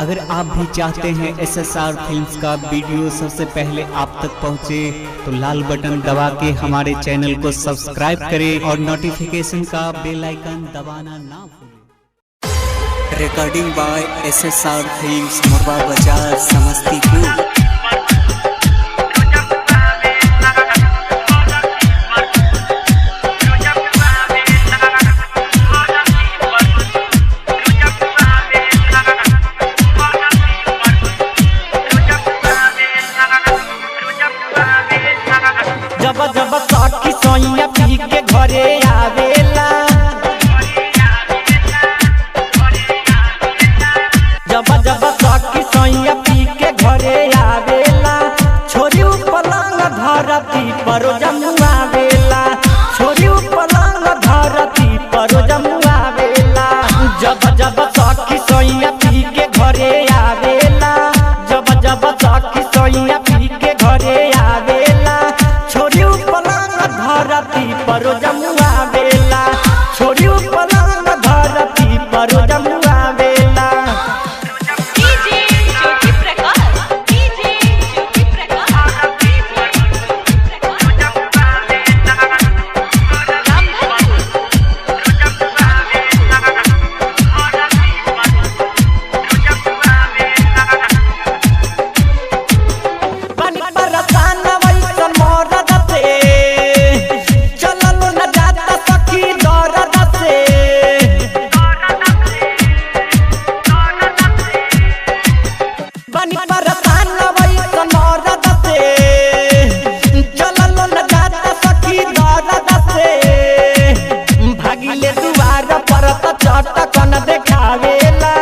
अगर आप भी चाहते हैं SSR फिल्म्स का वीडियो सबसे पहले आप तक पहुंचे तो लाल बटन दबा के हमारे चैनल को सब्सक्राइब करें और नोटिफिकेशन का बेल आइकन दबाना ना भूलें। Recording by SSR films, Morba Bazar, Samastipur. जब जब सखी सोइया पी के घरे आवेला, जब जब सखी सोइया पी के घरे आवेला, छोरी पलंग धरती पर जमुआवेला, छोरी पलंग धरती पर जमुआवेला। जब जब सखी सोइया पी के घरे आवेला, जब जब सखी सोइया पी के घरे आवेला, छोरी पलंग धरती पर जमुआवेला, छोरी पलंग धरती पर जमुआवेला। डीजे ज्योति प्रकाश, डीजे ज्योति प्रकाश, पानी बरसान वैसन मरद से, चललो न जाता सखी दर्द से। पानी बरसान वैसन मरद से, चललो न जाता सखी दर्द से। भागिले दुआर पर त चटकन देखावेला,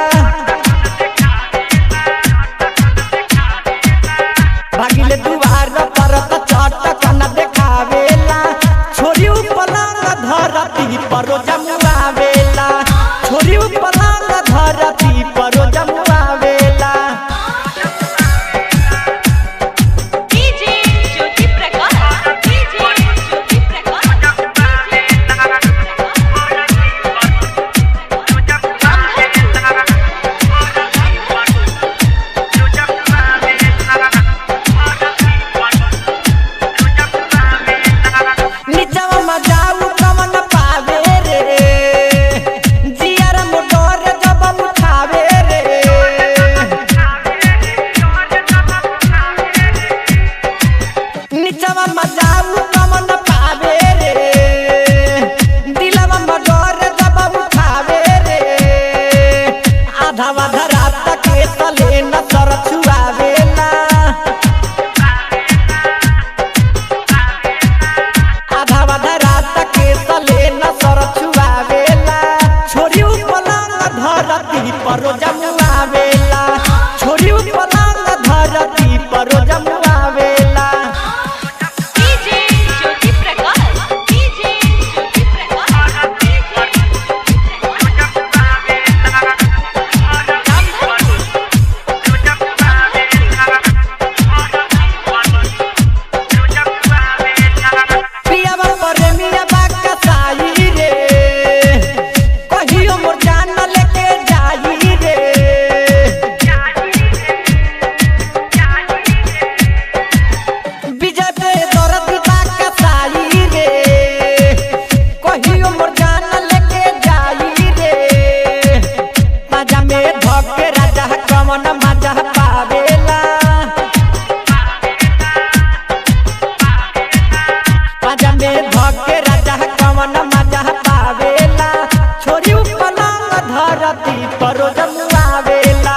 भागिले दुआर पर त चटकन देखावेला, छोरी पलंग धरती पर जमुआवेला, छोरी पलंग धरती पर जमुआवेला। डीजे ज्योति प्रकाश, डीजे ज्योति प्रकाश, निचवा मजाऊ कमन पावे रे, जियर मोटर जब उठावे रे। निचवा मजाऊ कमन पावे रे, दिलवा मोटर जब उठावे रे। आधा आधा रात के तले न सर छुआवेला, आधा आधा रात के तले न सर छुआवेला, छोरी पलंग धरती पर जमुआवेला, छोरी पलंग धरती पर जमुआवेला। डीजे ज्योति प्रकाश, डीजे ज्योति प्रकाश, पियावा प्रेमिया बाका साई रे, कहियो मोर जान लेके जाई रे। विजय पे दर्द बाका साई रे, कहियो मोर जान लेके जाई रे। मजा में धके राजा कमन मजा पावेला, मजा में धके राजा कमन मजा पावेला, छोरी पलंग धरती पर जमुआवेला,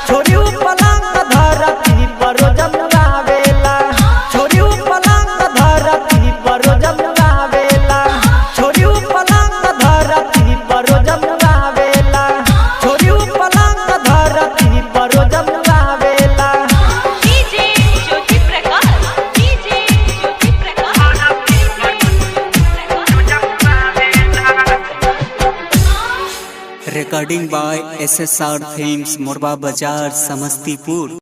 छोरी पलंग धरती पर जमुआवेला, छोरी पलंग धरती पर जमुआवेला, छोरी पलंग धरती पर जमुआवेला, छोरी पलंग धरती पर जमुआवेला। DJ Jyoti Prakash, DJ Jyoti Prakash, recording by SSR films, Morba Bazar, Samastipur.